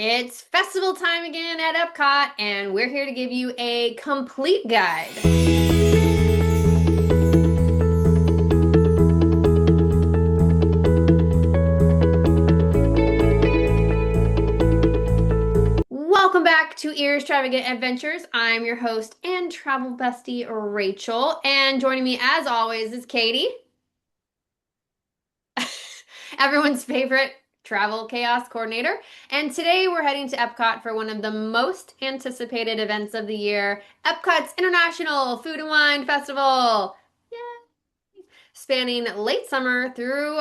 It's festival time again at EPCOT, and we're here to give you a complete guide. Welcome back to Earstravagant Adventures. I'm your host and travel bestie, Rachel, and joining me as always is Katie, everyone's favorite travel chaos coordinator. And today we're heading to EPCOT for one of the most anticipated events of the year, EPCOT's International Food and Wine Festival. Yay! Spanning late summer through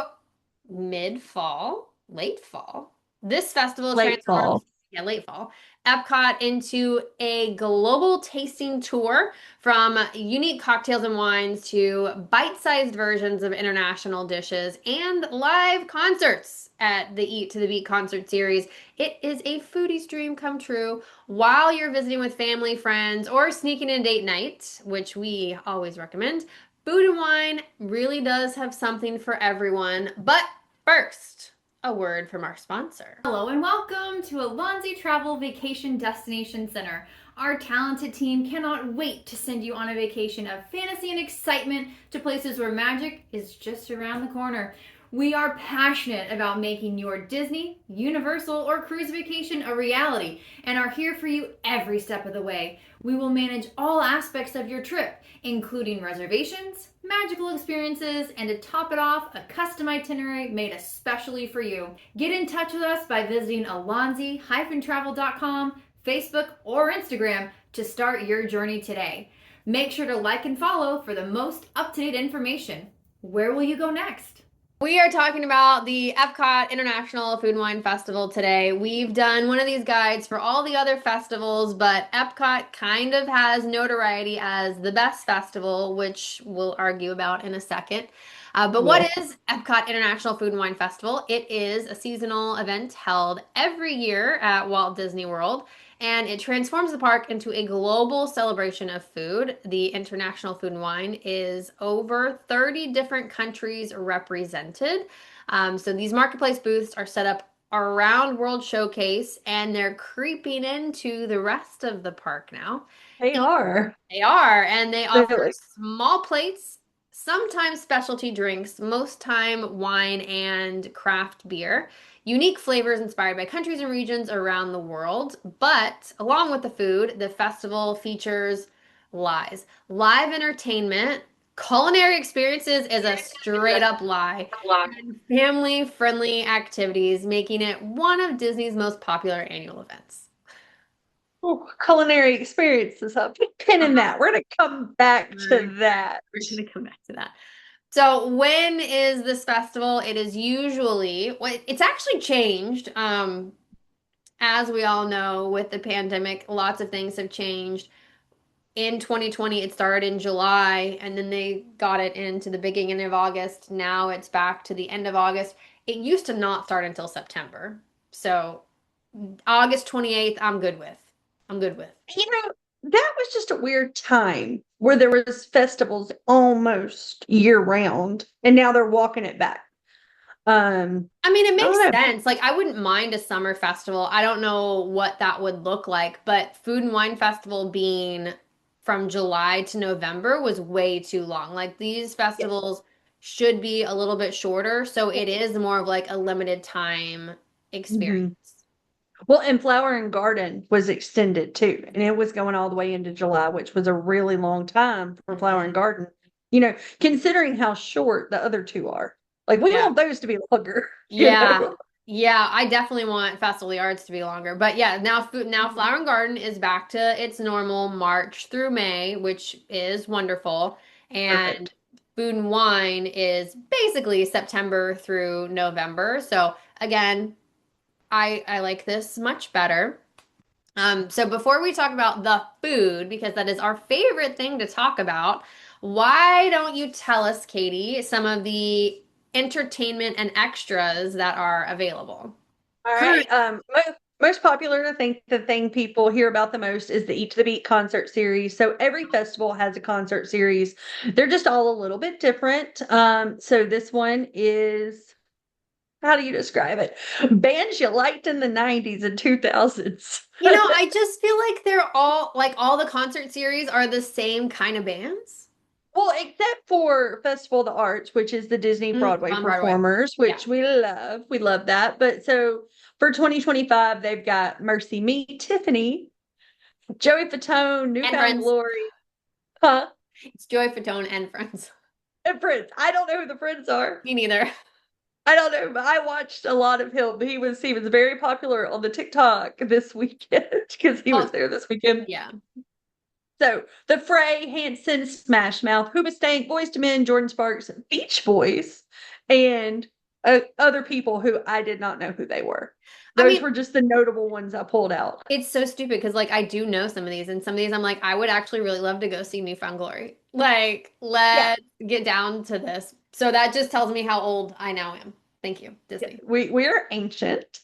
mid-fall, late fall. This festival Late transforms, fall. yeah, late fall, EPCOT into a global tasting tour from unique cocktails and wines to bite-sized versions of international dishes and live concerts at the Eat to the Beat concert series. It is a foodie's dream come true while you're visiting with family, friends, or sneaking in date night, which we always recommend. Food and wine really does have something for everyone. But first, a word from our sponsor. Hello and welcome to Alonzi Travel Vacation Destination Center. Our talented team cannot wait to send you on a vacation of fantasy and excitement to places where magic is just around the corner. We are passionate about making your Disney, Universal, or cruise vacation a reality and are here for you every step of the way. We will manage all aspects of your trip, including reservations, magical experiences, and to top it off, a custom itinerary made especially for you. Get in touch with us by visiting alonzi-travel.com, Facebook, or Instagram to start your journey today. Make sure to like and follow for the most up-to-date information. Where will you go next? We are talking about the EPCOT International Food and Wine Festival today. We've done one of these guides for all the other festivals, but EPCOT kind of has notoriety as the best festival, which we'll argue about in a second. But what Yes. is EPCOT International Food and Wine Festival? It is a seasonal event held every year at Walt Disney World, and it transforms the park into a global celebration of food. The International Food and Wine is over 30 different countries represented. So these marketplace booths are set up around World Showcase, and they're creeping into the rest of the park now. They are. They are, and they offer Really. small plates, sometimes specialty drinks, most time wine and craft beer, unique flavors inspired by countries and regions around the world. But along with the food, the festival features live entertainment, culinary experiences is a straight up lie, and family friendly activities, making it one of Disney's most popular annual events. Oh, culinary experiences. I'll put a pin in that. We're going to come back to that. We're going to come back to that. So when is this festival? It is usually, well, it's actually changed. As we all know, with the pandemic, lots of things have changed. In 2020, it started in July, and then they got it into the beginning of August. Now it's back to the end of August. It used to not start until September. So August 28th, I'm good with. I'm good with. That was just a weird time where there was festivals almost year round, and now they're walking it back. I mean, it I makes don't know. sense. Like, I wouldn't mind a summer festival. I don't know what that would look like, but Food and Wine Festival being from July to November was way too long. Like, these festivals should be a little bit shorter, so it is more of like a limited time Mhm. experience. Well, and Flower and Garden was extended too, and it was going all the way into July, which was a really long time for Flower and Mhm. Garden. Considering how short the other two are. Like we Yeah. want those to be longer, Yeah. Yeah, I definitely want Festival of the Arts to be longer. But yeah, now Mhm. Flower and Garden is back to its normal March through May, which is wonderful. And Perfect. Food and Wine is basically September through November. So again, I like this much better. So before we talk about the food, because that is our favorite thing to talk about, why don't you tell us, Katie, some of the entertainment and extras that are available? All Current. right. Most popular, I think the thing people hear about the most is the Eat to the Beat concert series. So every festival has a concert series. They're just all a little bit different. So this one is how do you describe it? Bands you liked in the 90s and 2000s. I just feel like they're all like all the concert series are the same kind of bands. Well, except for Festival of the Arts, which is the Disney Broadway On Broadway. performers, Yeah. which we love. We love that. But so for 2025, they've got Mercy Me, Tiffany, Joey Fatone, And Newfound Friends. Glory, huh? It's Joy Fatone and Friends. And Prince. I don't know who the Friends are. Me neither. I don't know, but I watched a lot of him. He was very popular on the TikTok this weekend because he was Oh, there this weekend. yeah. So the Fray, Hanson, Smash Mouth, Hoobastank, Boys to Men, Jordan Sparks, Beach Boys, and other people who I did not know who they were. I Those mean, were just the notable ones I pulled out. it's so stupid because like I do know some of these, and some of these I'm like, I would actually really love to go see Newfound Glory. Like, Yeah, let's get down to this. So that just tells me how old I now am. Thank you, Disney. we are ancient.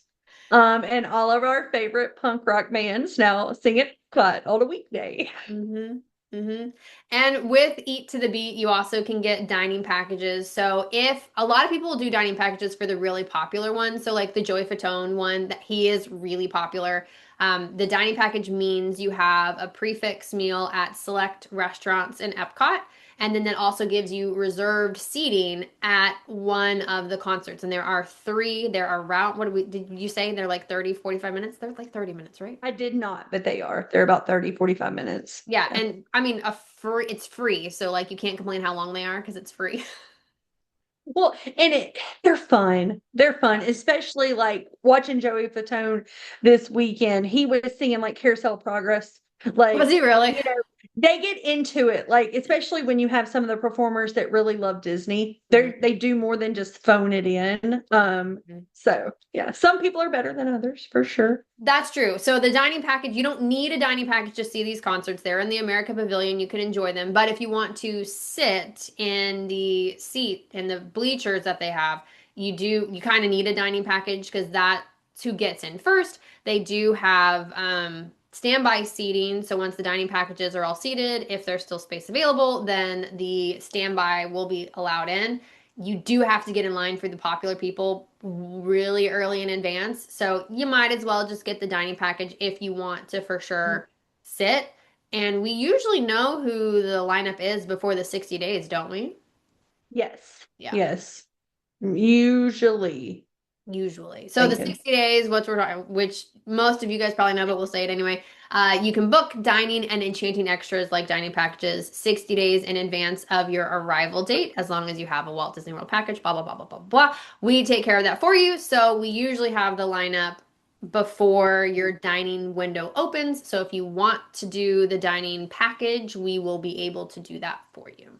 And all of our favorite punk rock bands now sing it quiet on a weekday. Mm-hmm. Mm-hmm. And with Eat to the Beat, you also can get dining packages. So if a lot of people do dining packages for the really popular ones, so like the Joey Fatone one, that he is really popular. The dining package means you have a prefix meal at select restaurants in Epcot. And then that also gives you reserved seating at one of the concerts. And there are three. They're around, did you say they're like 30, 45 minutes? They're like 30 minutes, right? I did not, but they are. They're about 30, 45 minutes. Yeah, and I mean it's free, so like you can't complain how long they are because it's free. Well, and they're fun. They're fun, Yeah. especially like watching Joey Fatone this weekend. He was singing like Carousel Progress. Was Like, he really? they get into it, like especially when you have some of the performers that really love Disney. They do more than just phone it in. Mhm. So yeah, some people are better than others for sure. That's true. So the dining package, you don't need a dining package to see these concerts. They're in the America Pavilion. You can enjoy them. But if you want to sit in the seat in the bleachers that they have, you kind of need a dining package because that's who gets in first. They do have standby seating. So once the dining packages are all seated, if there's still space available, then the standby will be allowed in. You do have to get in line for the popular people really early in advance. So you might as well just get the dining package if you want to for sure sit. And we usually know who the lineup is before the 60 days, don't we? Yes. Yeah, Yes. Usually usually. So the thinking. 60 days, which most of you guys probably know, but we'll say it anyway. You can book dining and enchanting extras like dining packages 60 days in advance of your arrival date, as long as you have a Walt Disney World package, blah, blah, blah, blah, blah, blah. We take care of that for you. So we usually have the lineup before your dining window opens. So if you want to do the dining package, we will be able to do that for you.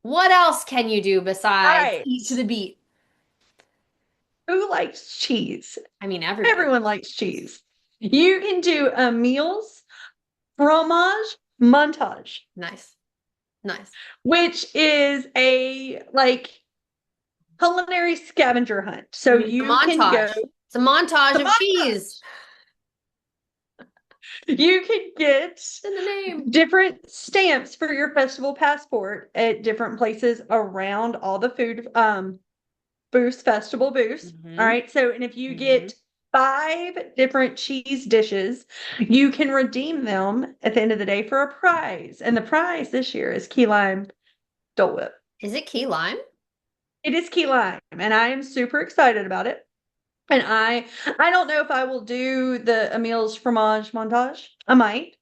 What else can you do All besides right. eat to the beat? Who likes cheese? I mean, everybody. Everyone likes cheese. You can do a meals fromage montage, Nice. Nice. which is a like culinary scavenger hunt. So It's a you can go, montage. It's a montage the of cheese. you can get It's in the name. different stamps for your festival passport at different places around all the food booths, festival booths. Mhm. All right. So, and if you Mhm. get 5 different cheese dishes, you can redeem them at the end of the day for a prize. And the prize this year is key lime Dole Whip. Is it key lime? It is key lime, and I am super excited about it. And I don't know if I will do the Emil's fromage montage. I might,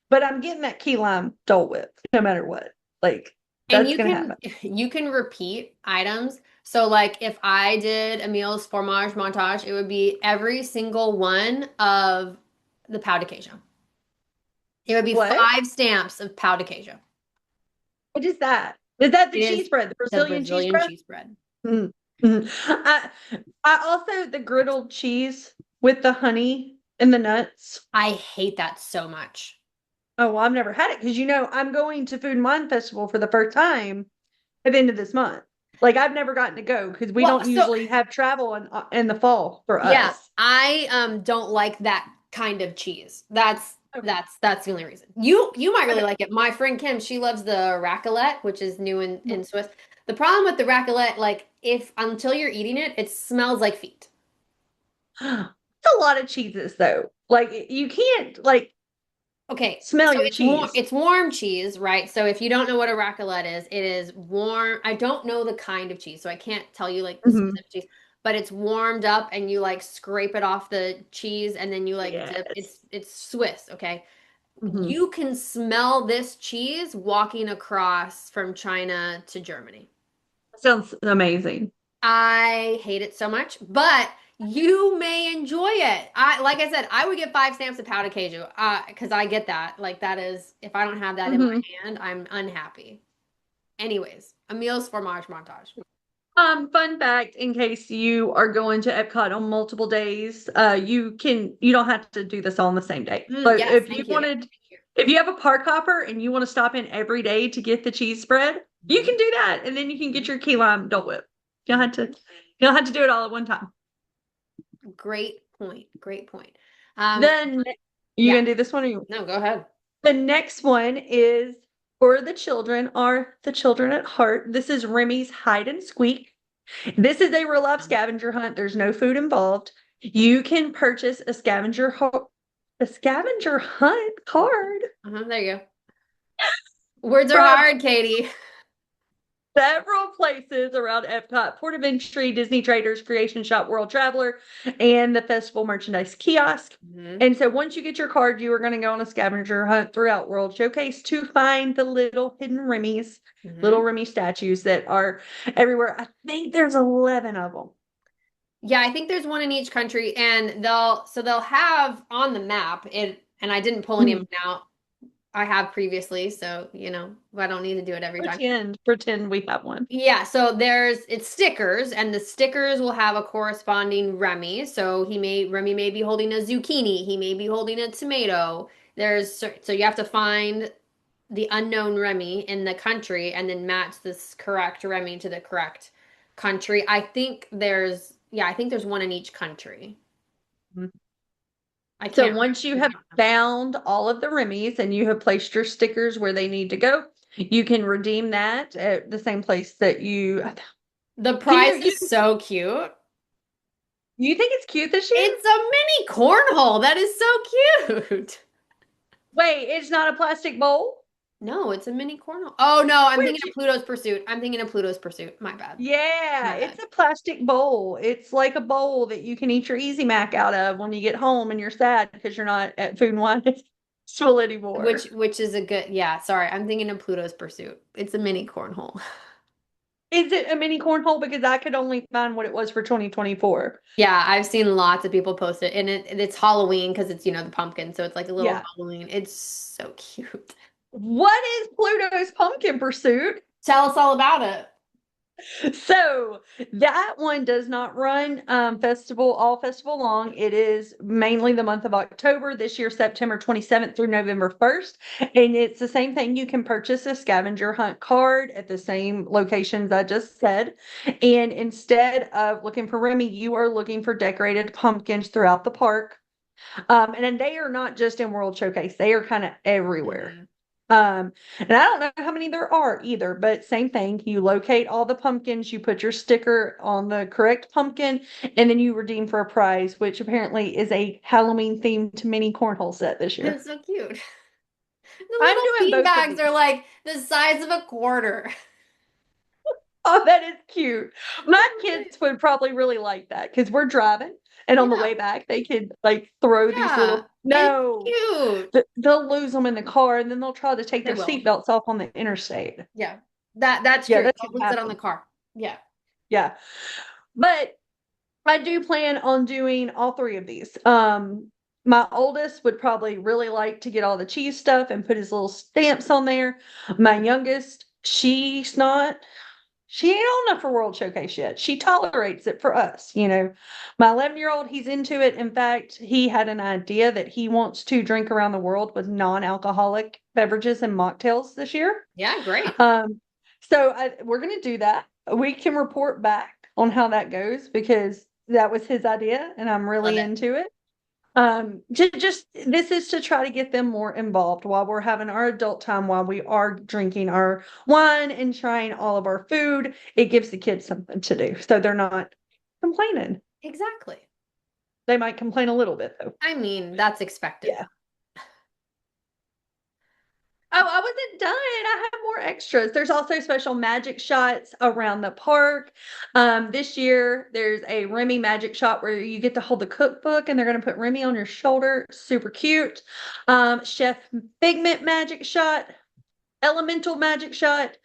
but I'm getting that key lime Dole Whip no matter what. Like And that's gonna happen. you can repeat items. So like if I did Emil's fromage montage, it would be every single one of the pau de queijo. It would be What? 5 stamps of pau de queijo. What is that? Is that the It cheese is bread, the the Brazilian cheese Brazilian bread? cheese bread. Mm, mm. I also the griddled cheese with the honey and the nuts. I hate that so much. Oh, well, I've never had it because I'm going to Food and Wine Festival for the first time at the end of this month. Like I've never gotten to go because we Well, don't so usually have travel in the fall for yeah, us. I don't like that kind of cheese. That's Okay. that's the only reason. You might really Okay. like it. My friend Kim, she loves the raclette, which is new in Swiss. The problem with the raclette, like if until you're eating it, it smells like feet. It's a lot of cheeses though. Like you can't like Okay, smell so your cheese. it's warm cheese, right? So if you don't know what a raclette is, it is warm. I don't know the kind of cheese, so I can't tell you like the Mhm. specific cheese, but it's warmed up and you like scrape it off the cheese and then you like dip. Yes. It's Swiss, okay? Mhm. You can smell this cheese walking across from China to Germany. Sounds amazing. I hate it so much, but you may enjoy it. Like I said, I would get 5 stamps of powder caju, because I get that. Like that is, if I don't have that in my Mhm. hand, I'm unhappy. Anyways, Emil's fromage montage. Fun fact, in case you are going to Epcot on multiple days, you don't have to do this all on the same day. But Yes, thank you. if you have a park hopper and you want to stop in every day to get the cheese spread, you Mhm. can do that. And then you can get your key lime Dole Whip. You don't have to do it all at one time. Great point. Great point. Then you Yeah. gonna do this one or you No, go ahead. The next one is for the children, are the children at heart. This is Remy's Hide and Squeak. This is a real life scavenger hunt. There's no food involved. You can purchase a scavenger hunt card There you go. Words are from hard, Katie. several places around Epcot, Port of Entry, Disney Traders, Creation Shop, World Traveler, and the Festival Merchandise Kiosk. Hmm. And so once you get your card, you are going to go on a scavenger hunt throughout World Showcase to find the little hidden Remy's, little Hmm. Remy statues that are everywhere. I think there's 11 of them. Yeah, I think there's one in each country, and they'll have on the map it. And I didn't pull any of Mhm. them out. I have previously, so I don't need to do it every time. Pretend we have one. Yeah, so it's stickers, and the stickers will have a corresponding Remy. So Remy may be holding a zucchini, he may be holding a tomato. So you have to find the unknown Remy in the country and then match this correct Remy to the correct country. I think there's one in each country. I So can't once you have remember. found all of the Remy's and you have placed your stickers where they need to go, you can redeem that at the same place that The can prize is so cute. you think it's cute this year? It's a mini cornhole. That is so cute. Wait, it's not a plastic bowl? No, it's a mini cornhole. Oh no, I'm thinking Which of Pluto's Pursuit. I'm thinking of Pluto's Pursuit. My bad. yeah, My it's bad. a plastic bowl. It's like a bowl that you can eat your Easy Mac out of when you get home and you're sad because you're not at Food and Wine Festival anymore. Which is a good, yeah, sorry. I'm thinking of Pluto's Pursuit. It's a mini cornhole. Is it a mini cornhole? Because I could only find what it was for 2024. Yeah, I've seen lots of people post it, and it's Halloween because it's the pumpkin, so it's like a little Yeah. Halloween. It's so cute. What is Pluto's Pumpkin Pursuit? Tell us all about it. So that one does not run all festival long. It is mainly the month of October, this year, September 27th through November 1st. And it's the same thing. You can purchase a scavenger hunt card at the same locations I just said. And instead of looking for Remy, you are looking for decorated pumpkins throughout the park. And then they are not just in World Showcase, they are kind of everywhere. Mhm. And I don't know how many there are either, but same thing. You locate all the pumpkins, you put your sticker on the correct pumpkin, and then you redeem for a prize, which apparently is a Halloween themed mini cornhole set this year. It's so cute. The I'm little doing bean both of bags are these. like the size of a quarter. Oh, that is cute. My kids would probably really like that because we're driving, and on the Yeah, way back, they could like throw these yeah. little. It's No, cute. they'll lose them in the car, and then they'll try to take They their will. seatbelts off on the interstate. Yeah. That's Yeah, true. that They'll can lose it on the happen. car. Yeah. Yeah. But I do plan on doing all three of these. My oldest would probably really like to get all the cheese stuff and put his little stamps on there. My youngest, she ain't old enough for World Showcase yet. She tolerates it for us. My 11-year-old, he's into it. In fact, he had an idea that he wants to drink around the world with non-alcoholic beverages and mocktails this year. Yeah, great. Um, we're going to do that. We can report back on how that goes because that was his idea and I'm Love really it. into it. Just this is to try to get them more involved while we're having our adult time, while we are drinking our wine and trying all of our food. It gives the kids something to do, so they're not complaining. Exactly. They might complain a little bit though. I mean, that's expected. Yeah. Oh, I wasn't done. I have more extras. There's also special magic shots around the park. This year there's a Remy magic shot where you get to hold the cookbook and they're going to put Remy on your shoulder. Super cute. Chef Figment magic shot, elemental magic shot,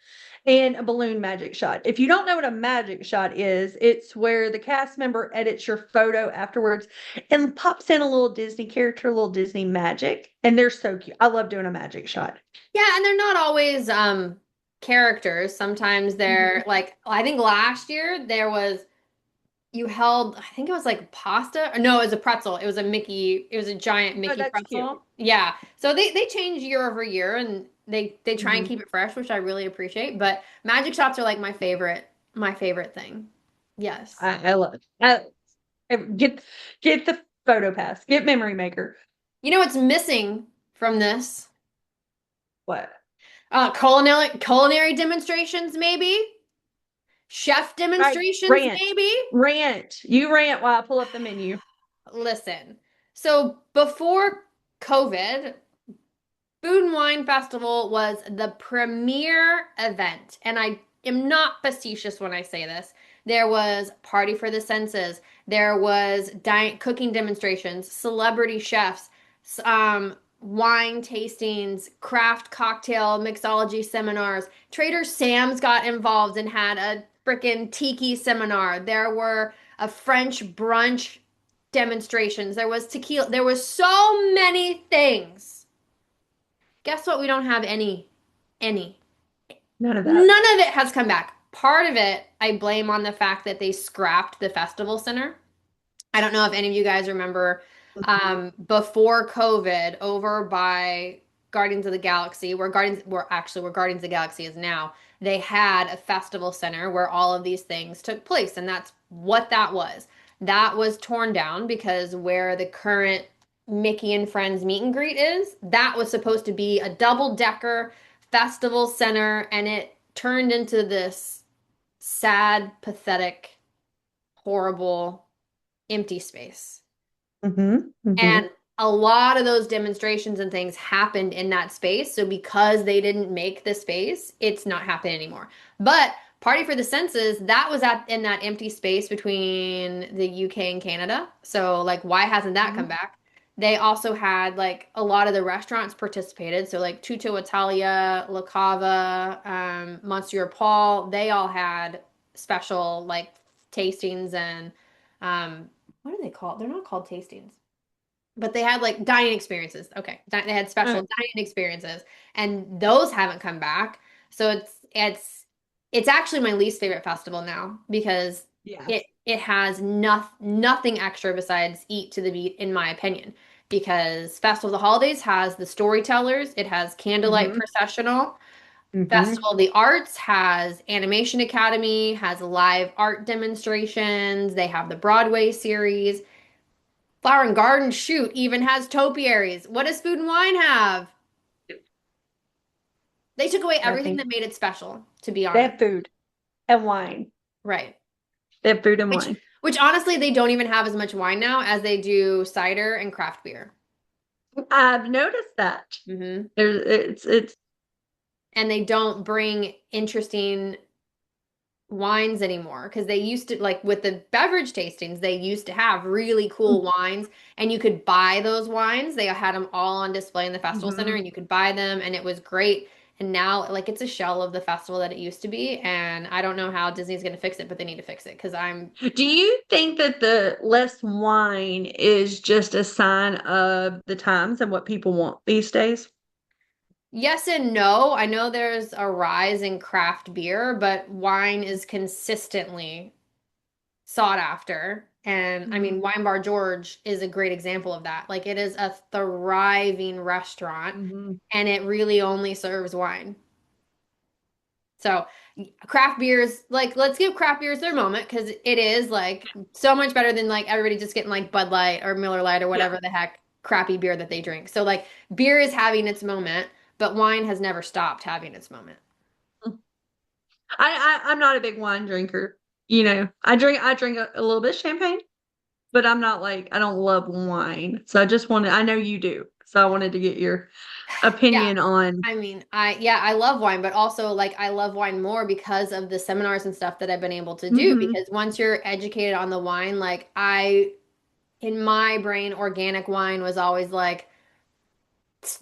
and a balloon magic shot. If you don't know what a magic shot is, it's where the cast member edits your photo afterwards and pops in a little Disney character, a little Disney magic. And they're so cute. I love doing a magic shot. Yeah, and they're not always characters. Sometimes they're like I think last year there was you held I think it was like pasta or no, it was a pretzel. It was a Mickey, it was a giant Oh, Mickey that's cute. pretzel. Yeah. So they change year over year and they try and Mhm. keep it fresh, which I really appreciate. But magic shots are like my favorite thing. Yes. I love it. Get the photo pass. Get memory maker. You know what's missing from this? What? Culinary demonstrations, maybe? Chef All right, demonstrations, rant. maybe? Rant. You rant while I pull up the menu. Listen. So before COVID, Food and Wine Festival was the premier event, and I am not facetious when I say this. There was Party for the Senses. There was cooking demonstrations, celebrity chefs, wine tastings, craft cocktail mixology seminars. Trader Sam's got involved and had a freaking tiki seminar. There were a French brunch demonstrations. There was tequila. There was so many things. Guess what? We don't have any. None of that. None of it has come back. Part of it I blame on the fact that they scrapped the festival center. I don't know if any of you guys remember before COVID over by Guardians of the Galaxy, where Guardians of the Galaxy is now, they had a festival center where all of these things took place, and that's what that was. That was torn down because where the current Mickey and Friends meet and greet is, that was supposed to be a double-decker festival center, and it turned into this sad, pathetic, horrible, empty space. Mm-hmm. And a lot of those demonstrations and things happened in that space. So because they didn't make the space, it's not happening anymore. But Party for the Senses, that was at in that empty space between the UK and Canada. So like why hasn't that Mm-hmm. come back? They also had like a lot of the restaurants participated. So like Tutto Italia, La Cava, Monsieur Paul, they all had special like tastings and what are they called? They're not called tastings, but they had like dining experiences. Okay, they had special Uh, dining experiences, and those haven't come back. So it's actually my least favorite festival now because yeah. it has nothing extra besides eat to the beat, in my opinion. Because Festival of the Holidays has the storytellers, it has candlelight Mm-hmm. processional. Mm-hmm. Festival of the Arts has Animation Academy, has live art demonstrations. They have the Broadway series. Flower and Garden, shoot, even has topiaries. What does Food and Wine have? They took away everything Nothing. that made it special, to be They honest. have food and wine. Right. They have food and Which wine. which honestly they don't even have as much wine now as they do cider and craft beer. I've noticed that. Hmm. It's And they don't bring interesting wines anymore because they used to like with the beverage tastings they used to have really cool wines and you could buy those wines. They had them all on display in the festival center Mhm. and you could buy them and it was great. And now like it's a shell of the festival that it used to be and I don't know how Disney's going to fix it, but they need to fix it because I'm Do you think that the less wine is just a sign of the times and what people want these days? yes and no. I know there's a rise in craft beer, but wine is consistently sought after. And I Mhm. mean, Wine Bar George is a great example of that. Like, it is a thriving restaurant Mhm. and it really only serves wine. So craft beers, like let's give craft beers their moment because it is like so much better than like everybody just getting like Bud Light or Miller Light or Yeah. whatever the heck crappy beer that they drink. So like beer is having its moment, but wine has never stopped having its moment. I'm not a big wine drinker. I drink a little bit of champagne, but I'm not like I don't love wine. So I know you do. So I wanted to get your Yeah. opinion on. I mean, I love wine, but also like I love wine more because of the seminars and stuff that I've been able to do Hmm. because once you're educated on the wine, like I in my brain organic wine was always like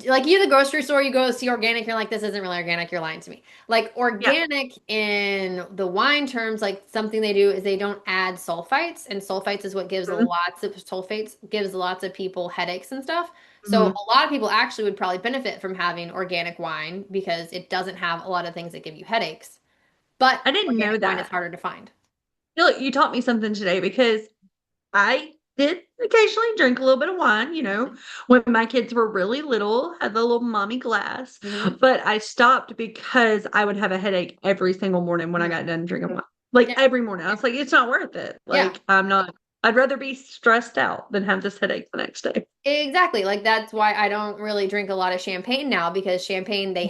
you at the grocery store, you go see organic, you're like, this isn't really organic, you're lying to me. Like Yeah. organic in the wine terms, like something they do is they don't add sulfites, and sulfites is what gives Hmm. lots of sulfates gives lots of people headaches and stuff. So Hmm. a lot of people actually would probably benefit from having organic wine because it doesn't have a lot of things that give you headaches. But I didn't know organic wine is that. harder to find. Look, you taught me something today because I did occasionally drink a little bit of wine, Mhm. when my kids were really little, had the little mommy glass. Mhm. But I stopped because I would have a headache every single morning when I got Mhm. done drinking wine. Like Yeah. every morning. I was like, it's not worth it. Yeah. Like, I'd rather be stressed out than have this headache the next day. Exactly. Like that's why I don't really drink a lot of champagne now because champagne they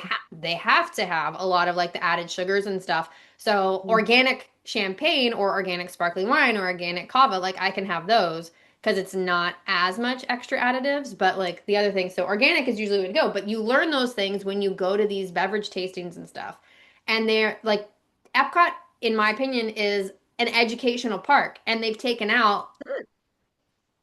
have to have a lot of like the added sugars and stuff. So Mhm. organic champagne or organic sparkling wine or organic cava, like I can have those because it's not as much extra additives. But like the other thing, so organic is usually the way to go. But you learn those things when you go to these beverage tastings and stuff. And they're like Epcot, in my opinion, is an educational park, and they've taken out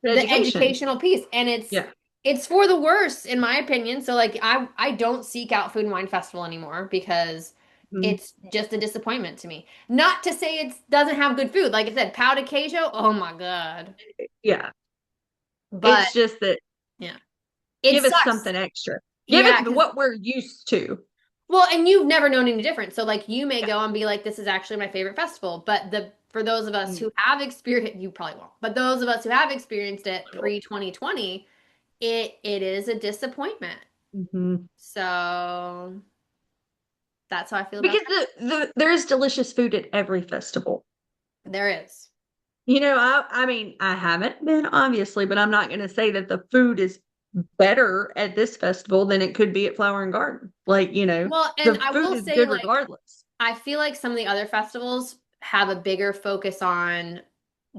The the education. educational piece and Yeah. it's for the worse in my opinion. So like I don't seek out food and wine festival anymore because Mhm. it's just a disappointment to me. Not to say it doesn't have good food. Like I said, pau de queijo, oh my God. Yeah. But It's just that yeah, it give us sucks. something extra. Give Yeah, us because what we're used to. well, and you've never known any different. So like you may go and be like, this is actually my favorite festival. But the for those of us Yeah. who have experienced, you probably won't. But those of us who have experienced it pre 2020, it is a disappointment. Mhm. So that's how I feel about Because there is delicious food at every festival. that. There is. I mean, I haven't been obviously, but I'm not going to say that the food is better at this festival than it could be at Flower and Garden. Like, Well, and the I food will is say, good like, regardless. I feel like some of the other festivals have a bigger focus on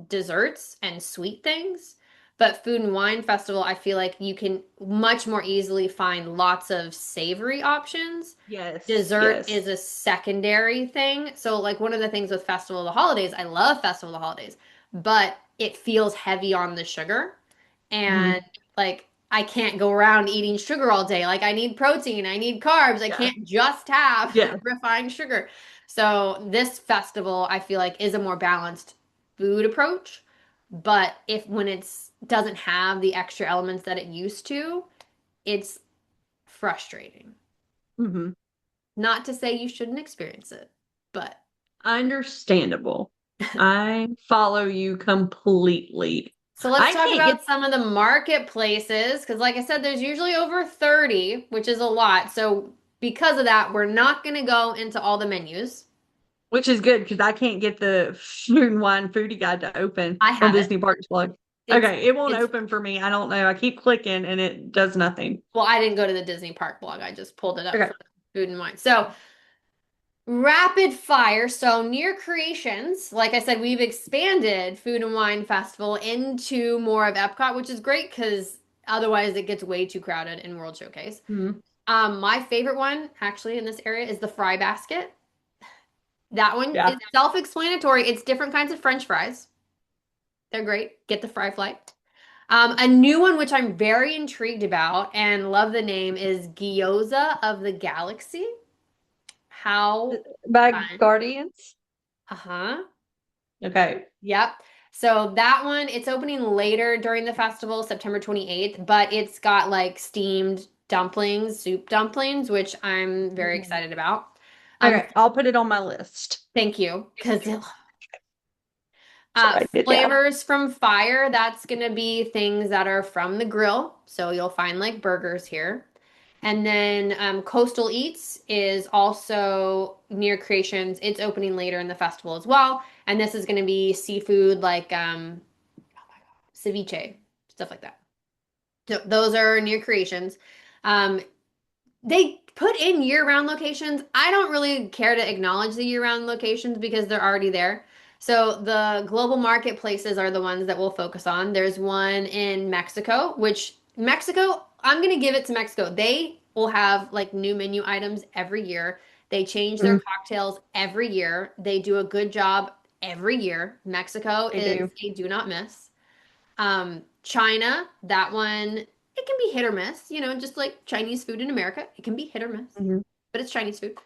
desserts and sweet things. But Food and Wine Festival, I feel like you can much more easily find lots of savory options. Yes, Dessert yes. is a secondary thing. So, like, one of the things with Festival of the Holidays, I love Festival of the Holidays, but it feels heavy on the sugar. And Mhm. like I can't go around eating sugar all day. Like I need protein, I need carbs. I Yeah, can't just have yeah. refined sugar. So this festival I feel like is a more balanced food approach, but if when it's doesn't have the extra elements that it used to, it's frustrating. Hmm. Not to say you shouldn't experience it, but Understandable. I follow you completely. so let's I talk can't get, about some of the marketplaces because, like I said, there's usually over 30, which is a lot. So because of that, we're not going to go into all the menus. which is good because I can't get the Food and Wine Foodie Guide to open I on have it. Disney Parks blog. It's Okay, it won't it's open for me. I don't know. I keep clicking and it does nothing. well, I didn't go to the Disney Park blog. I just pulled it up Okay. for Food and Wine. So rapid fire. So near creations, like I said, we've expanded Food and Wine Festival into more of Epcot, which is great because otherwise it gets way too crowded in World Showcase. Mhm. My favorite one actually in this area is the fry basket. That one Yeah. is self-explanatory. It's different kinds of French fries. They're great. Get the fry flight. A new one which I'm very intrigued about and love the name is Gyoza of the Galaxy. How By fun. Guardians. Uh-huh. Okay. Yep. So that one, it's opening later during the festival, September 28th, but it's got like steamed dumplings, soup dumplings, which I'm very Mhm. excited about. Um, Okay, I'll put it on my list. Thank you, because So write it down. flavors from fire, that's going to be things that are from the grill. So you'll find like burgers here. And then Coastal Eats is also near Creations. It's opening later in the festival as well. And this is going to be seafood like ceviche, stuff like that. So those are near Creations. Um, they put in year-round locations. I don't really care to acknowledge the year-round locations because they're already there. So the global marketplaces are the ones that we'll focus on. There's one in Mexico, which Mexico, I'm gonna give it to Mexico. They will have like new menu items every year. They change their Mm, cocktails every year. They do a good job every year. Mexico they is do. a do not miss. China, that one, it can be hit or miss, just like Chinese food in America. It can be hit or miss, Mhm. but it's Chinese food.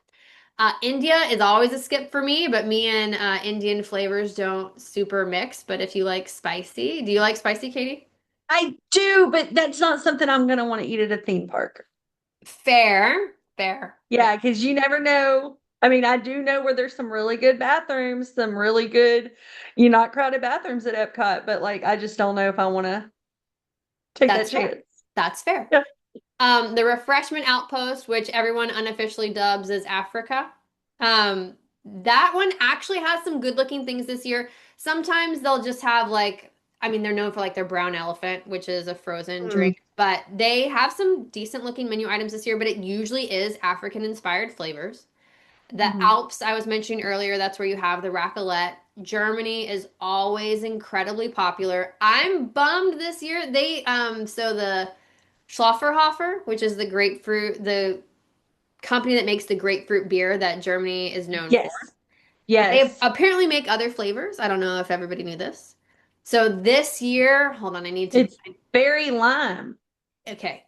India is always a skip for me, but me and Indian flavors don't super mix. But if you like spicy, do you like spicy, Katie? I do, but that's not something I'm going to want to eat at a theme park. Fair, fair, fair. Yeah, because you never know. I mean, I do know where there's some really good bathrooms, some really good, not crowded bathrooms at Epcot, but like I just don't know if I want to take that That's fair. chance. That's fair. Yeah. The refreshment outpost, which everyone unofficially dubs as Africa. That one actually has some good looking things this year. Sometimes they'll just have like, I mean, they're known for like their brown elephant, which is a frozen Mm, drink, but they have some decent looking menu items this year, but it usually is African inspired flavors. The mhm. Alps I was mentioning earlier, that's where you have the raclette. Germany is always incredibly popular. I'm bummed this year. So the Schlafferhofer, which is the grapefruit, the company that makes the grapefruit beer that Germany is known for. Yes. They Yes. apparently make other flavors. I don't know if everybody knew this. So this year, hold on, I need to. It's berry lime. Okay.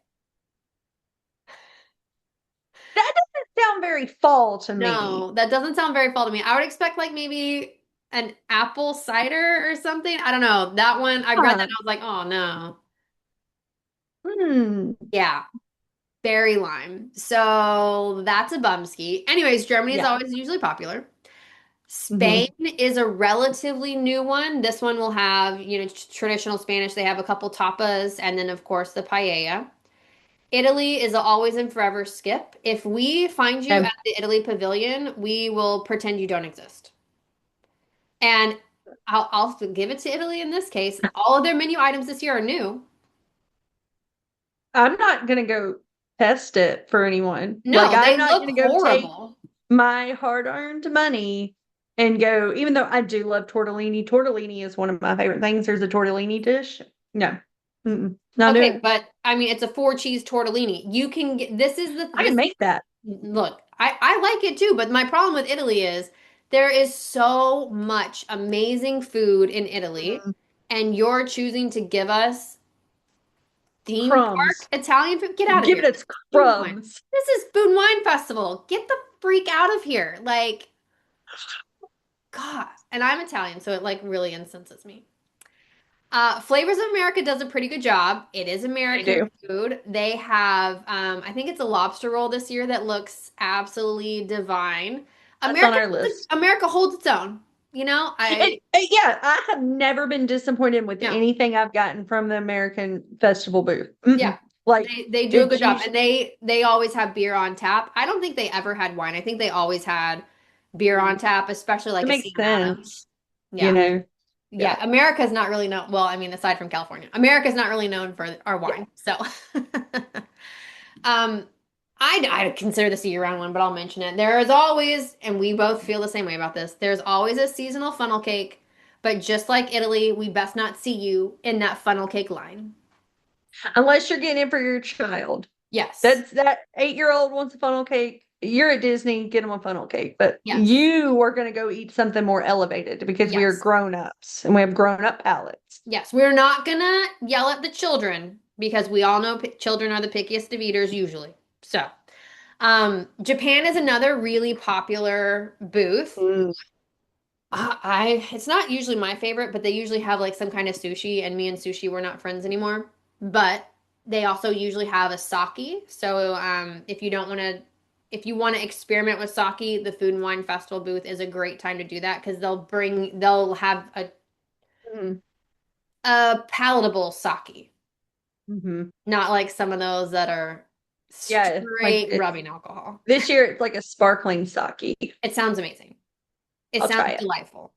That doesn't sound very fall to me. No, that doesn't sound very fall to me. I would expect like maybe an apple cider or something. I don't know. That one, I read that Huh. and I was like, oh no. Hmm. Yeah, berry lime. So that's a bumski. Anyways, Germany is Yeah. always usually popular. Spain Hmm. is a relatively new one. This one will have, traditional Spanish. They have a couple tapas and then, of course, the paella. Italy is a always and forever skip. If we find you Okay. at the Italy Pavilion, we will pretend you don't exist. And I'll give it to Italy in this case. All of their menu items this year are new. I'm not gonna go test it for anyone. Like No, I'm they not look gonna go take horrible. my hard-earned money and go, even though I do love tortellini. Tortellini is one of my favorite things. There's a tortellini dish. No. Mm-mm. Not doing Okay, it. but I mean, it's a four cheese tortellini. You can get this is the I can this make that. look. I like it too, but my problem with Italy is there is so much amazing food in Italy, Mhm. and you're choosing to give us theme park Crumbs. Italian food. Get out of Give here. it its Food and wine. crumbs. This is Food and Wine Festival. Get the freak out of here. Like, God. And I'm Italian, so it like really incenses me. Flavors of America does a pretty good job. It is They American do. food. They have, I think it's a lobster roll this year that looks absolutely divine. That's on our list. America holds its own. Yeah, I have never been disappointed with No, anything I've gotten from the American Festival booth. yeah, Mm-mm. Like they do a it's good job, usually and they always have beer on tap. I don't think they ever had wine. I think they always had beer on tap, especially it like a Sam makes Adams. sense, you Yeah. know. Yeah, Yeah. America's not really known. Well, I mean, aside from California, America's not really known for our Yeah. wine. So, um, I consider this a year-round one, but I'll mention it. There is always, and we both feel the same way about this. There's always a seasonal funnel cake, but just like Italy, we best not see you in that funnel cake line. Unless you're getting it for your child. Yes, That's that 8-year-old wants a funnel cake. You're at Disney, get them a funnel cake. But yes, you are going to go eat something more elevated because we are yes, grown-ups and we have grown-up palates. yes. We're not gonna yell at the children because we all know children are the pickiest of eaters usually. So. Japan is another really popular booth. Mm. It's not usually my favorite, but they usually have like some kind of sushi, and me and sushi were not friends anymore. But they also usually have a sake. So, if you want to experiment with sake, the Food and Wine Festival booth is a great time to do that because they'll have Mm. a palatable sake, Hmm. not like some of those that are Yeah, like Straight it's rubbing alcohol. this year it's like a sparkling sake. It sounds amazing. It I'll sounds try it. delightful.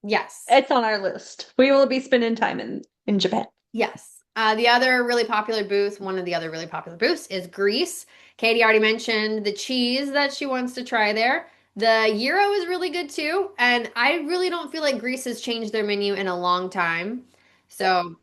Yes. It's on our list. We will be spending time in Japan. Yes. The other really popular booth, one of the other really popular booths is Greece. Katie already mentioned the cheese that she wants to try there. The gyro is really good too, and I really don't feel like Greece has changed their menu in a long time. So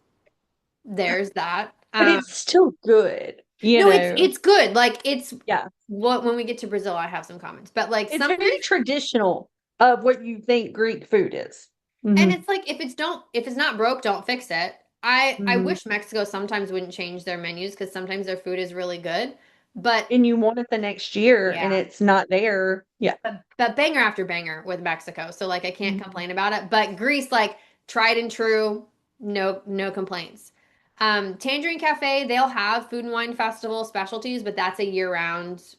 there's that. But it's still good, you No, it's know. it's good. Like it's Yeah. what when we get to Brazil, I have some comments. But like It's some very traditional of what you think Greek food is. and Hmm. it's like if it's not broke, don't fix it. I Hmm. wish Mexico sometimes wouldn't change their menus because sometimes their food is really good. But And you want it the next year and yeah, it's not there. Yeah. but banger after banger with Mexico. So like I can't Mhm. complain about it. But Greece, like tried and true, no complaints. Tangerine Cafe, they'll have food and wine festival specialties, but that's a year-round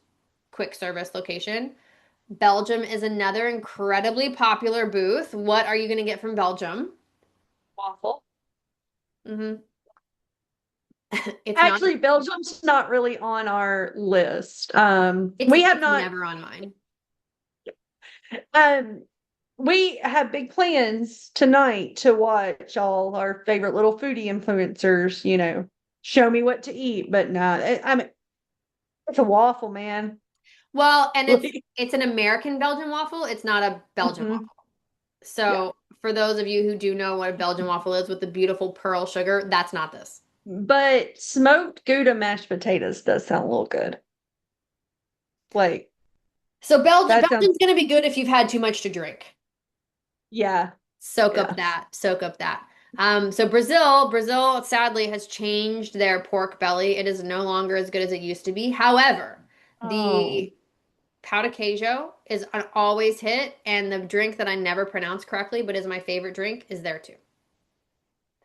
quick service location. Belgium is another incredibly popular booth. What are you going to get from Belgium? Waffle. Hmm. It's not. Actually, Belgium's not really on our list. It's We have it's not. never on mine. Um, we have big plans tonight to watch all our favorite little foodie influencers, show me what to eat. But no, I mean, it's a waffle, man. Well, and it's Like, it's an American Belgian waffle. It's not a Belgian mhm. waffle. Yeah. So for those of you who do know what a Belgian waffle is with the beautiful pearl sugar, that's not this. But smoked Gouda mashed potatoes does sound a little good. Like, So that sounds, Belgium's going to be good if you've had too much to drink. yeah, Soak up yeah. that, soak up that. So Brazil sadly has changed their pork belly. It is no longer as good as it used to be. However, Oh, the pão de queijo is an always hit, and the drink that I never pronounce correctly, but is my favorite drink, is there too.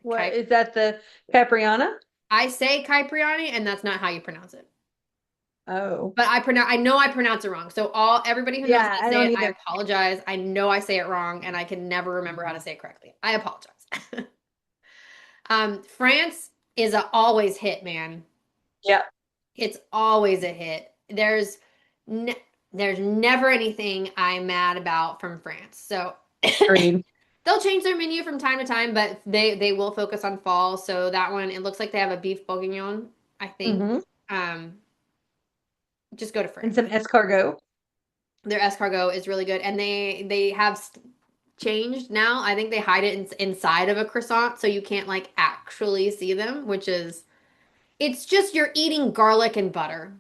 what Kai- is that the Capriana? I say caipirinha, and that's not how you pronounce it. Oh, But I know I pronounce it wrong. So everybody who knows how yeah, to I say don't it, I either. apologize. I know I say it wrong, and I can never remember how to say it correctly. I apologize. France is a always hit, man. Yeah, It's always a hit. Ne there's never anything I'm mad about from France. So agreed. they'll change their menu from time to time, but they will focus on fall. So that one, it looks like they have a beef bourguignon, I think. Hmm. Um, just go to And France. some escargot. Their escargot is really good, and they have changed now. I think they hide it inside of a croissant, so you can't like actually see them, which is it's just you're eating garlic and butter.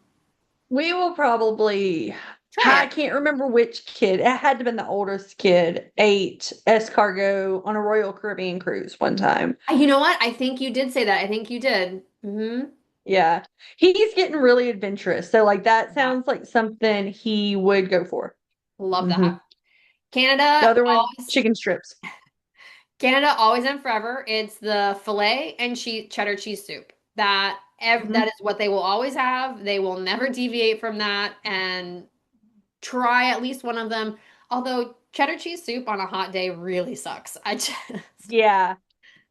We will probably, Try I it. can't remember which kid. It had to have been the oldest kid ate escargot on a Royal Caribbean cruise one time. You know what? I think you did say that. I think you did. Yeah. He's getting really adventurous. So like that Yeah, sounds like something he would go for. love Hmm. that. The Canada other one, always chicken strips. Canada always and forever. It's the filet and cheddar cheese soup. That Hmm. is what they will always have. They will never deviate from that and try at least one of them. Although cheddar cheese soup on a hot day really sucks. Yeah.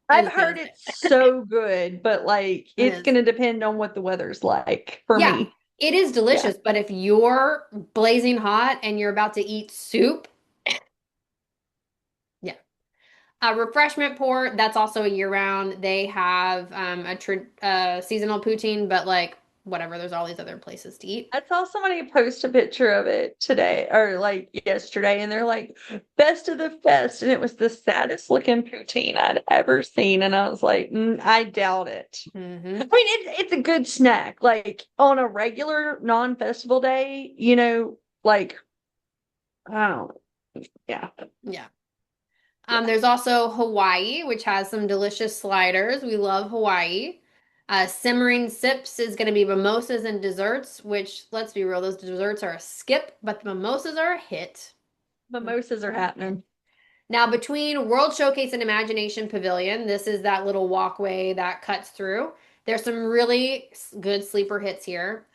I I've just gotta heard say it's so good, but like it it's is. gonna depend on what the weather's like for Yeah, me. it is Yeah. delicious, but if you're blazing hot and you're about to eat soup, yeah. Refreshment port, that's also a year round. They have seasonal poutine, but like whatever, there's all these other places to eat. I saw somebody post a picture of it today or like yesterday, and they're like, best of the fest. And it was the saddest looking poutine I'd ever seen. And I was like, I doubt it. I mean, Hmm. it's a good snack. Like on a regular non-festival day, like, I don't, yeah. Yeah. Yeah. There's also Hawaii, which has some delicious sliders. We love Hawaii. Simmering sips is going to be mimosas and desserts, which let's be real, those desserts are a skip, but the mimosas are a hit. Mimosas are happening. Now, between World Showcase and Imagination Pavilion, this is that little walkway that cuts through. There's some really good sleeper hits here.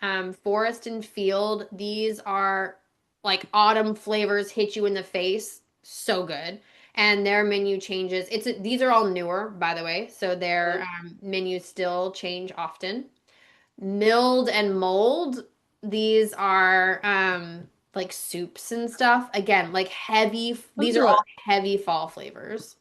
Forest and Field, these are like autumn flavors hit you in the face. So good. And their menu changes. These are all newer, by the way, so their menus still change often. Milled and mold, these are like soups and stuff. Again, like heavy, these are Ooh, all heavy fall flavors.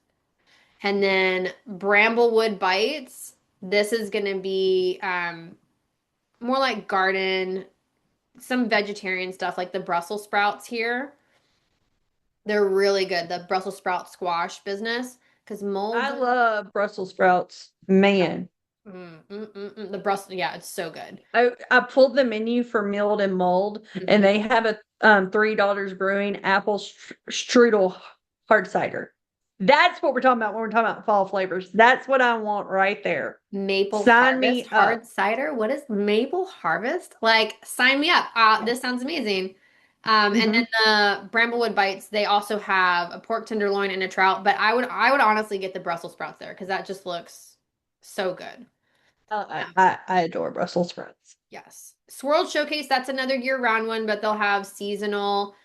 And then Bramblewood Bites, this is gonna be more like garden, some vegetarian stuff like the Brussels sprouts here. They're really good. The Brussels sprout squash business because mold. I love Brussels sprouts. Man. The Brussels, yeah, it's so good. I pulled the menu for milled and mold, and Mhm. they have a Three Daughters Brewing apple strudel hard cider. That's what we're talking about when we're talking about fall flavors. That's what I want right there. Maple Sign Harvest me up. hard cider. What is Maple Harvest? Like, sign me up. This sounds amazing. And then Hmm. the Bramblewood Bites, they also have a pork tenderloin and a trout, but I would honestly get the Brussels sprouts there because that just looks so good. I adore Brussels sprouts. Yes. Swirled Showcase, that's another year-round one, but they'll have seasonal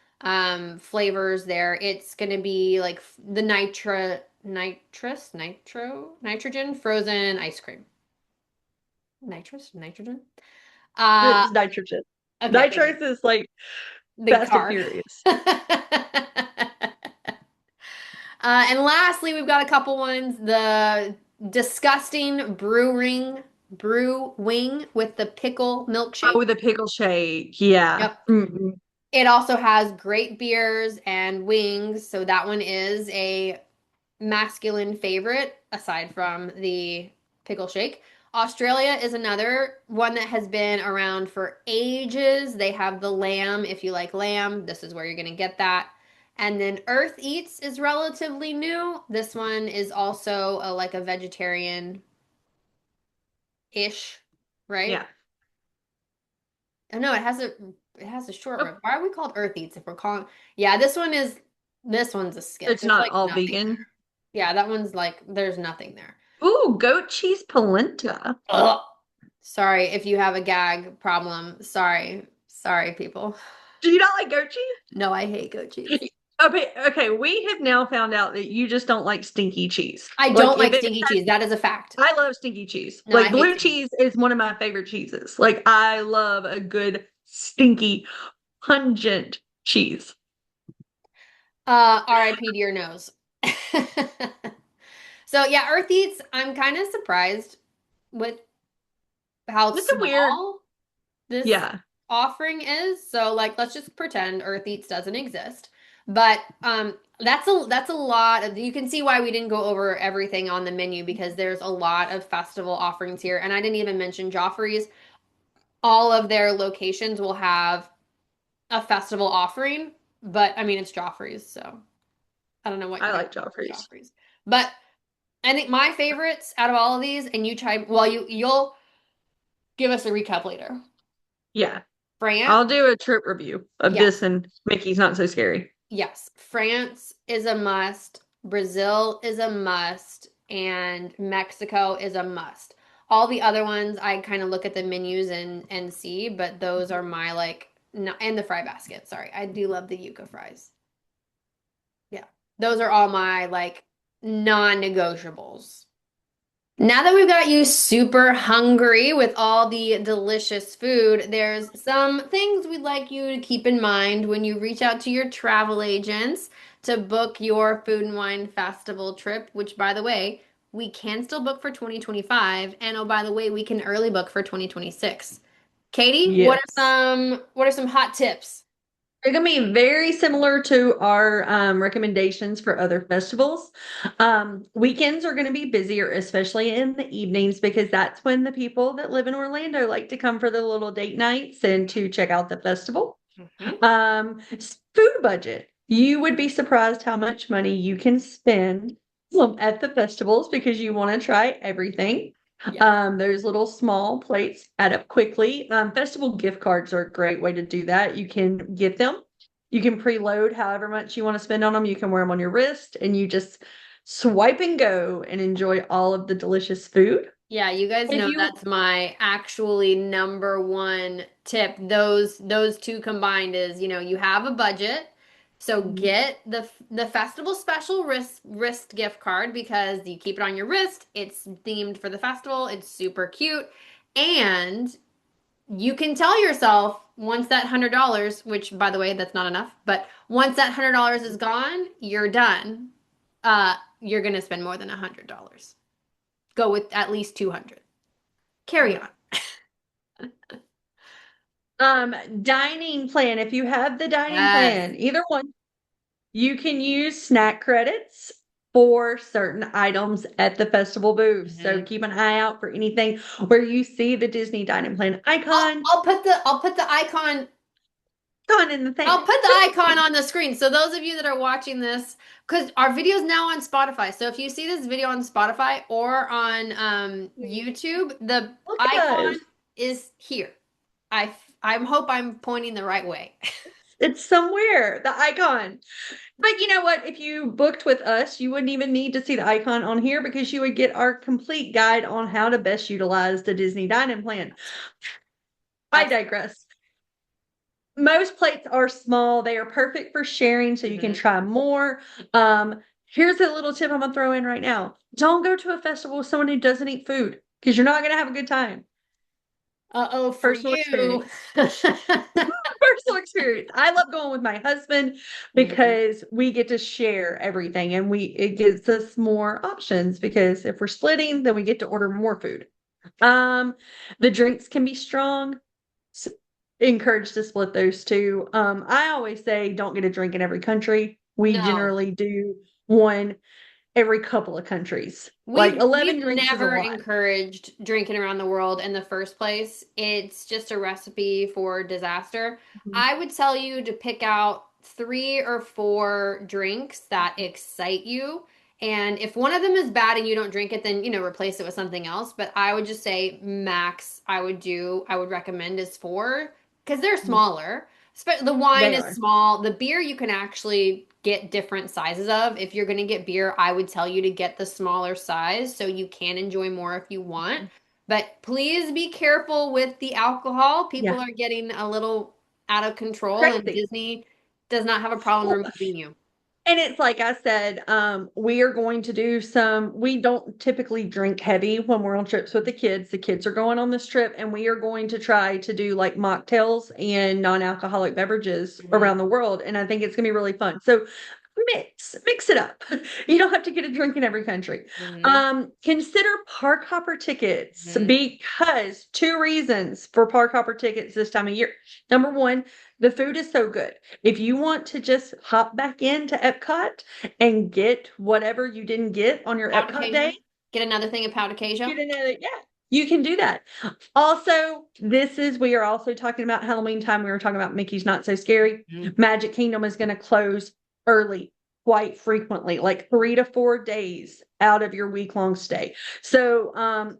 flavors there. It's gonna be like the nitrogen frozen ice cream. Nitrogen? Uh It's nitrogen. okay, thank you. Nitrous is like The Fast and car. Furious. And lastly, we've got a couple ones. The disgusting brew wing with the pickle Oh, milkshake. the pickle shake. Yeah. Yep. Mm-mm. It also has great beers and wings, so that one is a masculine favorite aside from the pickle shake. Australia is another one that has been around for ages. They have the lamb. If you like lamb, this is where you're going to get that. And then Earth Eats is relatively new. This one is also like a vegetarian-ish, right? Yeah. Oh no, it has a short Oh, rib. Why are we called Earth Eats if we're calling? Yeah, this one's a skip. it's There's not like all nothing vegan. there. Yeah, that one's like there's nothing there. Ooh, goat cheese polenta. Ugh. Sorry if you have a gag problem. Sorry. Sorry, people. Do you not like goat cheese? No, I hate goat cheese. Okay, we have now found out that you just don't like stinky cheese. I Like don't if like it stinky cheese. That is a fact. I love stinky cheese. No, I Like hate blue stinky cheese cheese. is one of my favorite cheeses. Like I love a good stinky pungent cheese. RIP to your nose. So yeah, Earth Eats, I'm kind of surprised with how It's a weird, small this yeah. offering is. So like let's just pretend Earth Eats doesn't exist. But that's a lot of you can see why we didn't go over everything on the menu because there's a lot of festival offerings here. And I didn't even mention Joffrey's. All of their locations will have a festival offering, but I mean it's Joffrey's, so I don't know what I you guys like think of Joffrey's. Joffrey's. But I think my favorites out of all of these, and you try well, you'll give us a recap later. Yeah. France, I'll do a trip review of yes. this and Mickey's Not So Scary. Yes, France is a must, Brazil is a must, and Mexico is a must. All the other ones I kind of look at the menus and see, but those are my like no, and the fry basket. Sorry, I do love the yuca fries. Yeah, those are all my like non-negotiables. Now that we've got you super hungry with all the delicious food, there's some things we'd like you to keep in mind when you reach out to your travel agents to book your Food and Wine Festival trip, which, by the way, we can still book for 2025. And oh, by the way, we can early book for 2026. Katie, Yes. what are some hot tips? They're going to be very similar to our recommendations for other festivals. Weekends are going to be busier, especially in the evenings, because that's when the people that live in Orlando like to come for the little date nights and to check out the festival. Mhm. Food budget. You would be surprised how much money you can spend at the festivals because you want to try everything. Yeah. Those little small plates add up quickly. Festival gift cards are a great way to do that. You can get them. You can preload however much you want to spend on them. You can wear them on your wrist and you just swipe and go and enjoy all of the delicious food. Yeah, you guys If know you that's my actually number one tip. Those two combined is, you have a budget. So get the festival special wrist gift card because you keep it on your wrist. It's themed for the festival. It's super cute. And you can tell yourself once that $100, which by the way, that's not enough, but once that $100 is gone, you're done. You're gonna spend more than $100. Go with at least 200. Carry on. Dining plan. If you have the dining Yes. plan, either one, you can use snack credits for certain items at the festival booth. So Mhm. keep an eye out for anything where you see the Disney dining plan I'll put the icon icon in the thing. I'll put the icon on the screen. So those of you that are watching this, because our video's now on Spotify. So if you see this video on Spotify or on YouTube, the Look at icon us. is here. I hope I'm pointing the right way. It's somewhere, the icon. But you know what? If you booked with us, you wouldn't even need to see the icon on here because you would get our complete guide on how to best utilize the Disney dining plan. I That's digress. Most plates are small. They are perfect for sharing, so you can mhm. try more. Here's a little tip I'm gonna throw in right now. Don't go to a festival with someone who doesn't eat food because you're not gonna have a good time. Uh-oh for Personal you. experience. Personal experience. I love going with my husband Mhm. because we get to share everything and it gives us more options because if we're splitting, then we get to order more food. Um, the drinks can be strong. S- Encouraged to split those two. I always say don't get a drink in every country. We No. generally do one every couple of countries. Like We've 11 we've drinks is a never lot. encouraged drinking around the world in the first place. It's just a recipe for disaster. Mhm. I would tell you to pick out 3 or 4 drinks that excite you. And if one of them is bad and you don't drink it, then replace it with something else. But I would just say max I would recommend is 4 because they're smaller. The wine They is are. small. The beer you can actually get different sizes of. If you're going to get beer, I would tell you to get the smaller size so you can enjoy more if you want. But please be careful with the alcohol. People Yeah. are getting a little out of control, and Crazy. Disney does not have a problem Well, removing you. and it's like I said, we are going to do we don't typically drink heavy when we're on trips with the kids. The kids are going on this trip, and we are going to try to do like mocktails and non-alcoholic beverages Mhm. around the world. And I think it's going to be really fun. So mix it up. You don't have to get a drink in every country. Mhm. Consider park hopper tickets Mhm. because 2 reasons for park hopper tickets this time of year. Number one, the food is so good. If you want to just hop back into Epcot and get whatever you didn't get on your Epcot day, Powdercasia. Get another thing of get Powdercasia. another, yeah, you can do that. Also, we are also talking about Halloween time. We were talking about Mickey's Not So Scary. Mhm. Magic Kingdom is going to close early quite frequently, like 3 to 4 days out of your week-long stay. So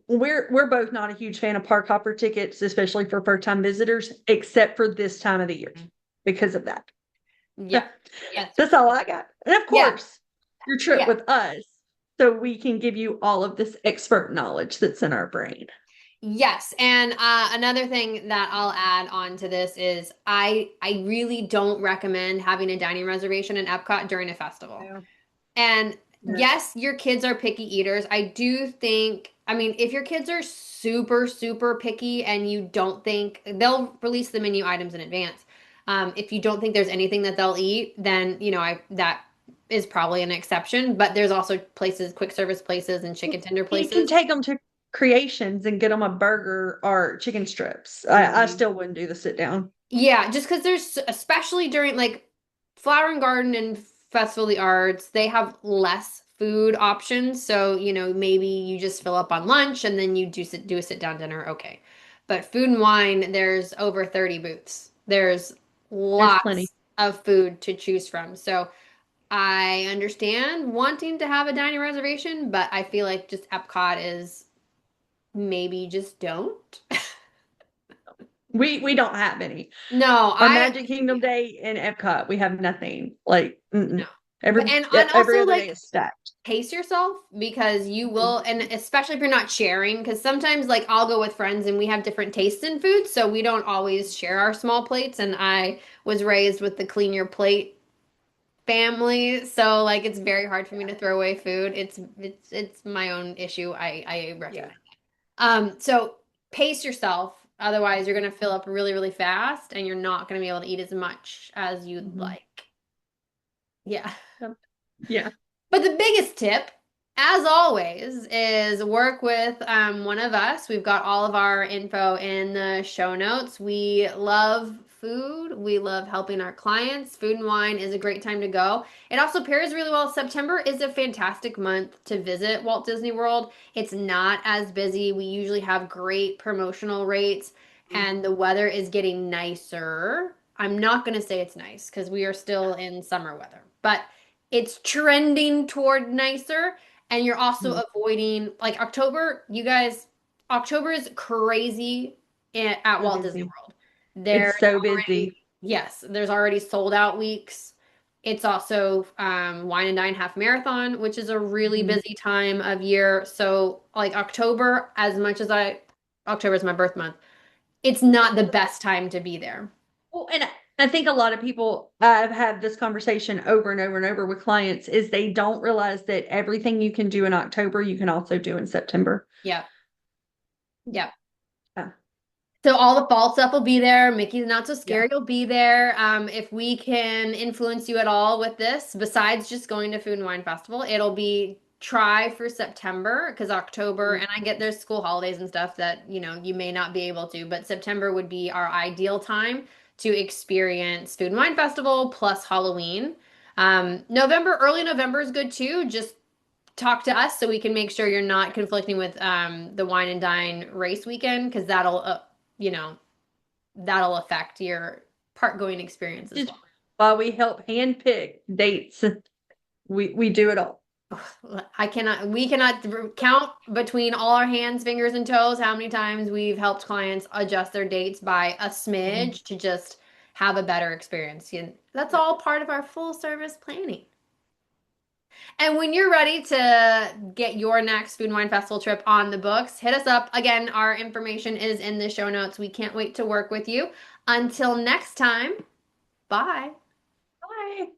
we're both not a huge fan of park hopper tickets, especially for first-time visitors, except for this time of the year because of that. Yeah. Yes. That's all I got. And of Yeah. course, your trip Yeah. with us, so we can give you all of this expert knowledge that's in our brain. Yes, and another thing that I'll add on to this is I really don't recommend having a dining reservation in Epcot during a festival. Yeah. And Yeah. yes, your kids are picky eaters. I do think, I mean, if your kids are super, super picky and you don't think they'll release the menu items in advance. If you don't think there's anything that they'll eat, then that is probably an exception. But there's also places, quick service places and chicken tender You can places. take them to Creations and get them a burger or chicken strips. I Mhm. still wouldn't do the sit down. Yeah, just because there's, especially during like Flower and Garden and Festival of the Arts, they have less food options. So, maybe you just fill up on lunch and then you do a sit down dinner. Okay. But Food and Wine, there's over 30 booths. There's There's plenty. lots of food to choose from. So I understand wanting to have a dining reservation, but I feel like just Epcot is maybe just don't. We don't have any. No, Our I Magic Kingdom Day in Epcot, we have nothing. Like no. mm-mm. But Every and every also other day like is stacked. pace yourself because you will, and especially if you're not sharing, because sometimes like I'll go with friends and we have different tastes in food, so we don't always share our small plates. And I was raised with the clean your plate family, so like it's very hard for me to throw away food. It's my own issue. I Yeah. recognize. So pace yourself. Otherwise, you're going to fill up really, really fast and you're not going to be able to eat as much as you'd Mhm. like. Yeah. Yeah. But the biggest tip, as always, is work with one of us. We've got all of our info in the show notes. We love food. We love helping our clients. Food and wine is a great time to go. It also pairs really well. September is a fantastic month to visit Walt Disney World. It's not as busy. We usually have great promotional rates, and the weather is getting nicer. I'm not going to say it's nice because we are still in summer weather, but it's trending toward nicer, and you're also Mhm. avoiding like October. You guys, October is crazy at So Walt Disney busy. World. It's There's so already, busy. yes, there's already sold out weeks. It's also Wine and Dine Half Marathon, which is a really Mhm. busy time of year. So like October, October is my birth month. It's not the best time to be there. Well, and I think a lot of people, I've had this conversation over and over and over with clients, is they don't realize that everything you can do in October, you can also do in September. Yep. Yep. Yeah. So all the fall stuff will be there. Mickey's Not So Yeah. Scary will be there. If we can influence you at all with this, besides just going to Food and Wine Festival, it'll be try for September because October, Mhm. and I get there's school holidays and stuff that, you may not be able to, but September would be our ideal time to experience Food and Wine Festival plus Halloween. Early November is good too. Just talk to us so we can make sure you're not conflicting with the Wine and Dine race weekend because you know, that'll affect your park going experience as Just well. while we help handpick dates, we do it all. We cannot count between all our hands, fingers, and toes how many times we've helped clients adjust their dates by a Mhm. smidge to just have a better experience. That's Yeah. all part of our full service planning. And when you're ready to get your next Food and Wine Festival trip on the books, hit us up. Again, our information is in the show notes. We can't wait to work with you. Until next time, bye. Bye.